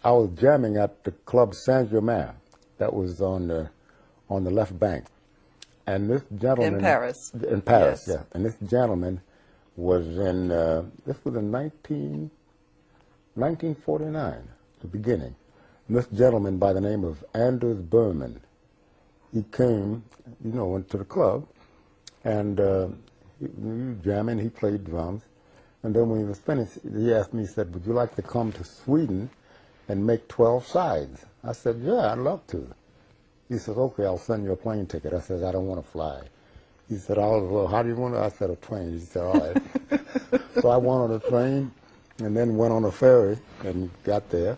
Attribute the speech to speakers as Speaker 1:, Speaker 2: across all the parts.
Speaker 1: I was jamming at the club Saint-Germain. That was on the left bank. And this gentleman...
Speaker 2: In Paris.
Speaker 1: In Paris,
Speaker 2: yes.
Speaker 1: yeah. And this gentleman was in, this was in 1949, the beginning. And this gentleman by the name of Anders Berman, he came, went to the club, and he was jamming, he played drums. And then when he was finished, he asked me, he said, would you like to come to Sweden and make 12 sides? I said, yeah, I'd love to. He said, okay, I'll send you a plane ticket. I said, I don't want to fly. He said, well, how do you want to? I said, a train. He said, all right. So I went on a train and then went on a ferry and got there.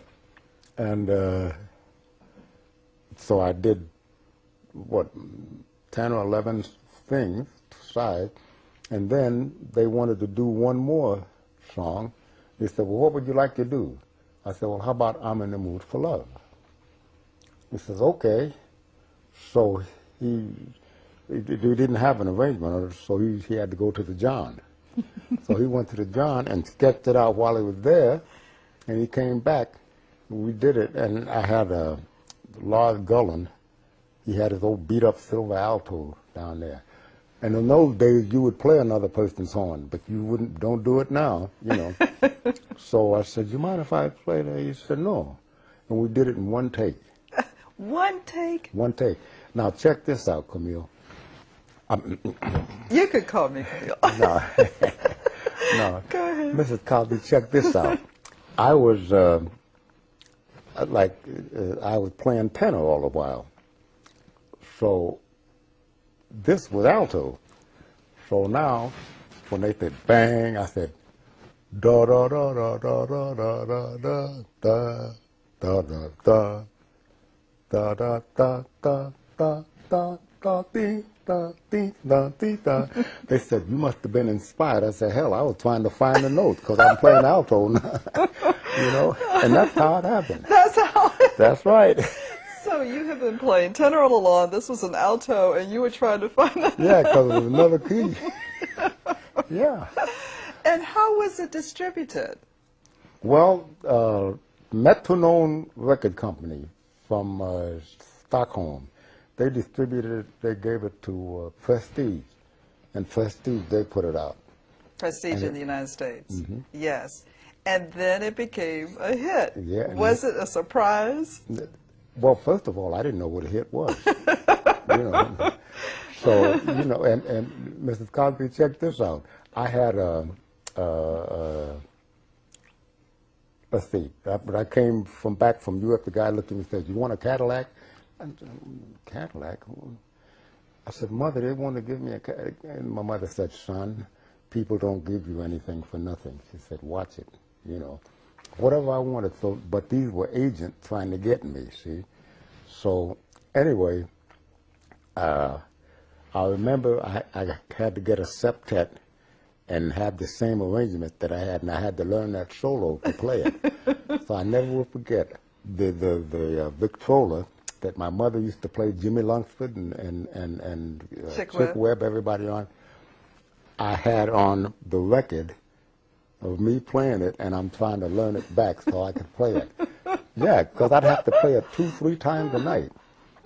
Speaker 1: And so I did, 10 or 11 things, sides. And then they wanted to do one more song. They said, well, what would you like to do? I said, well, how about I'm in the Mood for Love? He says, okay. So he didn't have an arrangement, so he had to go to the John. So he went to the John and sketched it out while he was there, and he came back. We did it, and I had Lars Gullen. He had his old beat-up silver alto down there. And in those days, you would play another person's horn, but you don't do it now, So I said, you mind if I play that? He said, no. And we did it in one take.
Speaker 2: One take?
Speaker 1: One take. Now, check this out, Camille.
Speaker 2: You could call me Camille.
Speaker 1: No. No.
Speaker 2: Go ahead.
Speaker 1: Mrs. Cosby, check this out. I was, I was playing tenor all the while. So this was alto. So now, when they said bang, I said da da da da da da da da da da da da da da da da da da da dee da dee da dee da. They said, you must have been inspired. I said, hell, I was trying to find the note because I'm playing alto now. And that's how it happened.
Speaker 2: That's how it
Speaker 1: That's right.
Speaker 2: So you have been playing tenor all along. This was an alto, and you were trying to find that.
Speaker 1: Yeah, because it was another key. Yeah.
Speaker 2: And how was it distributed?
Speaker 1: Well, Metronome Record Company from Stockholm, they distributed it, they gave it to Prestige, and Prestige, they put it out.
Speaker 2: Prestige in the United States.
Speaker 1: Mm-hmm.
Speaker 2: Yes. And then it became a hit.
Speaker 1: Yeah.
Speaker 2: Was it a surprise?
Speaker 1: Well, first of all, I didn't know what a hit was. So, and Mrs. Cosby, check this out. I had let's see, when I came back from Europe, the guy looked at me and said, you want a Cadillac? I said, Cadillac? I said, Mother, they want to give me a Cadillac. And my mother said, son, people don't give you anything for nothing. She said, watch it, whatever I wanted. So, but these were agents trying to get me, see? So anyway, I remember I had to get a septet and have the same arrangement that I had, and I had to learn that solo to play it. So I never will forget the Victrola that my mother used to play Jimmy Lunsford and Chick Webb, everybody on. I had on the record of me playing it, and I'm trying to learn it back so I could play it. Yeah, because I'd have to play it 2-3 times a night.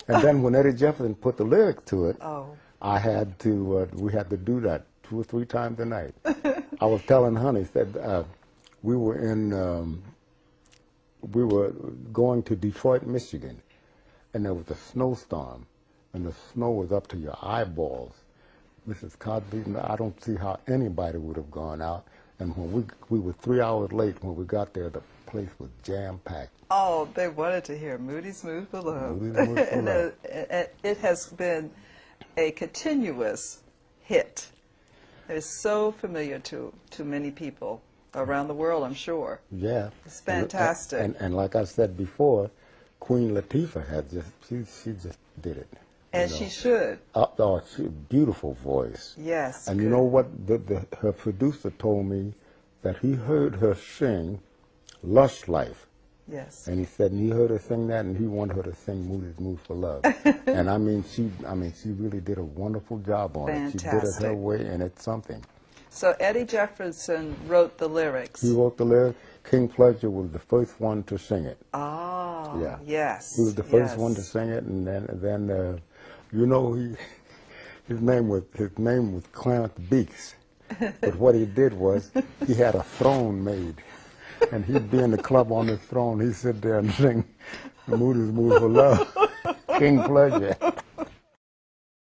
Speaker 1: And then when Eddie Jefferson put the lyrics to it, I had to, we had to do that 2 or 3 times a night. I was telling Honey, said we were going to Detroit, Michigan, and there was a snowstorm, and the snow was up to your eyeballs. Mrs. Cosby, I don't see how anybody would have gone out. And when we were 3 hours late when we got there, the place was jam-packed.
Speaker 2: Oh, they wanted to hear Moody's Mood for Love.
Speaker 1: Moody's Mood for Love.
Speaker 2: It has been a continuous hit. It's so familiar to many people around the world, I'm sure.
Speaker 1: Yeah.
Speaker 2: It's fantastic.
Speaker 1: And like I said before, Queen Latifah she just did it.
Speaker 2: And she should.
Speaker 1: She beautiful voice.
Speaker 2: Yes.
Speaker 1: And
Speaker 2: good.
Speaker 1: you know what? Her producer told me that he heard her sing Lush Life.
Speaker 2: Yes.
Speaker 1: And he said he heard her sing that, and he wanted her to sing Moody's Mood for Love. And she really did a wonderful job on it. She did it her way, and it's something.
Speaker 2: So Eddie Jefferson wrote the lyrics.
Speaker 1: He wrote the lyrics. King Pleasure was the first one to sing it.
Speaker 2: Oh,
Speaker 1: Yeah.
Speaker 2: yes.
Speaker 1: He was the first one to
Speaker 2: yes.
Speaker 1: sing it, and then you know, his name was Clarence Beeks. But what he did was he had a throne made, and he'd be in the club on the throne. He'd sit there and sing "Moody's Mood for Love," King Pleasure.